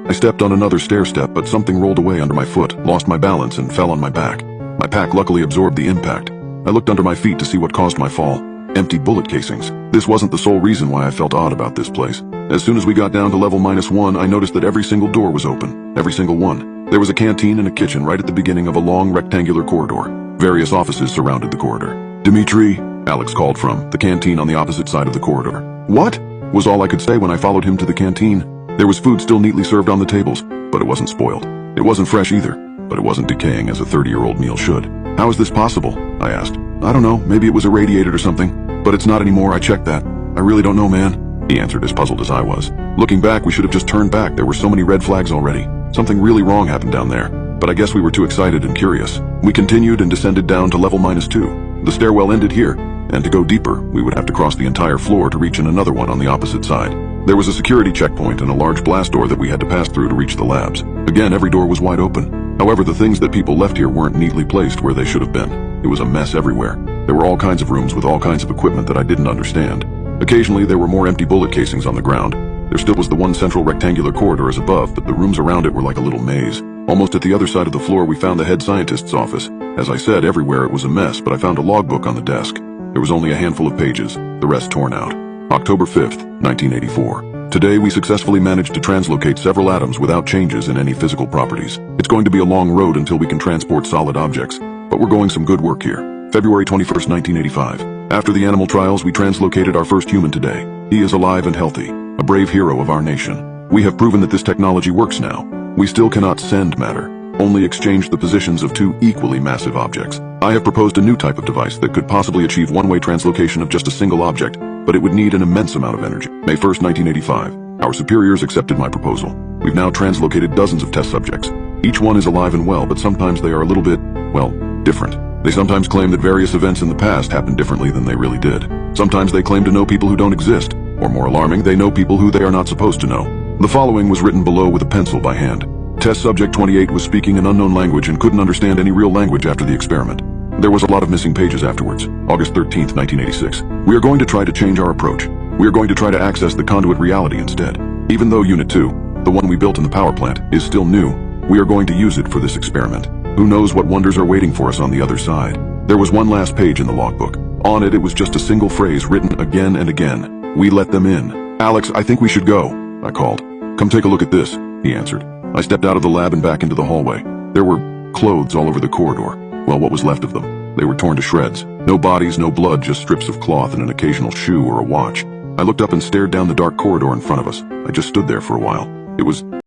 I stepped on another stair step, but something rolled away under my foot, lost my balance, and fell on my back. My pack luckily absorbed the impact. I looked under my feet to see what caused my fall. Empty bullet casings. This wasn't the sole reason why I felt odd about this place. As soon as we got down to level -1, I noticed that every single door was open. Every single one. There was a canteen and a kitchen right at the beginning of a long rectangular corridor. Various offices surrounded the corridor. "Dimitri," Alex called from the canteen on the opposite side of the corridor. "What?" was all I could say when I followed him to the canteen. There was food still neatly served on the tables, but it wasn't spoiled. It wasn't fresh either, but it wasn't decaying as a 30-year-old meal should. "How is this possible?" I asked. "I don't know, maybe it was irradiated or something, but it's not anymore, I checked that. I really don't know, man," he answered, as puzzled as I was. Looking back, we should have just turned back. There were so many red flags already. Something really wrong happened down there, but I guess we were too excited and curious. We continued and descended down to level -2. The stairwell ended here, and to go deeper, we would have to cross the entire floor to reach another one on the opposite side. There was a security checkpoint and a large blast door that we had to pass through to reach the labs. Again, every door was wide open. However, the things that people left here weren't neatly placed where they should have been. It was a mess everywhere. There were all kinds of rooms with all kinds of equipment that I didn't understand. Occasionally, there were more empty bullet casings on the ground. There still was the one central rectangular corridor as above, but the rooms around it were like a little maze. Almost at the other side of the floor, we found the head scientist's office. As I said, everywhere it was a mess, but I found a logbook on the desk. There was only a handful of pages, the rest torn out. October 5th, 1984. Today, we successfully managed to translocate several atoms without changes in any physical properties. It's going to be a long road until we can transport solid objects, but we're going some good work here. February 21st, 1985. After the animal trials, we translocated our first human today. He is alive and healthy, a brave hero of our nation. We have proven that this technology works now. We still cannot send matter, only exchange the positions of two equally massive objects. I have proposed a new type of device that could possibly achieve one-way translocation of just a single object, but it would need an immense amount of energy. May 1st, 1985. Our superiors accepted my proposal. We've now translocated dozens of test subjects. Each one is alive and well, but sometimes they are a little bit, well, different. They sometimes claim that various events in the past happened differently than they really did. Sometimes they claim to know people who don't exist, or more alarming, they know people who they are not supposed to know. The following was written below with a pencil by hand. Test subject 28 was speaking an unknown language and couldn't understand any real language after the experiment. There was a lot of missing pages afterwards. August 13th, 1986. We are going to try to change our approach. We are going to try to access the conduit reality instead. Even though Unit 2, the one we built in the power plant, is still new, we are going to use it for this experiment. Who knows what wonders are waiting for us on the other side. There was one last page in the logbook. On it was just a single phrase written again and again. We let them in. "Alex, I think we should go," I called. "Come take a look at this," he answered. I stepped out of the lab and back into the hallway. There were clothes all over the corridor. Well, what was left of them. They were torn to shreds. No bodies, no blood, just strips of cloth and an occasional shoe or a watch. I looked up and stared down the dark corridor in front of us. I just stood there for a while. It was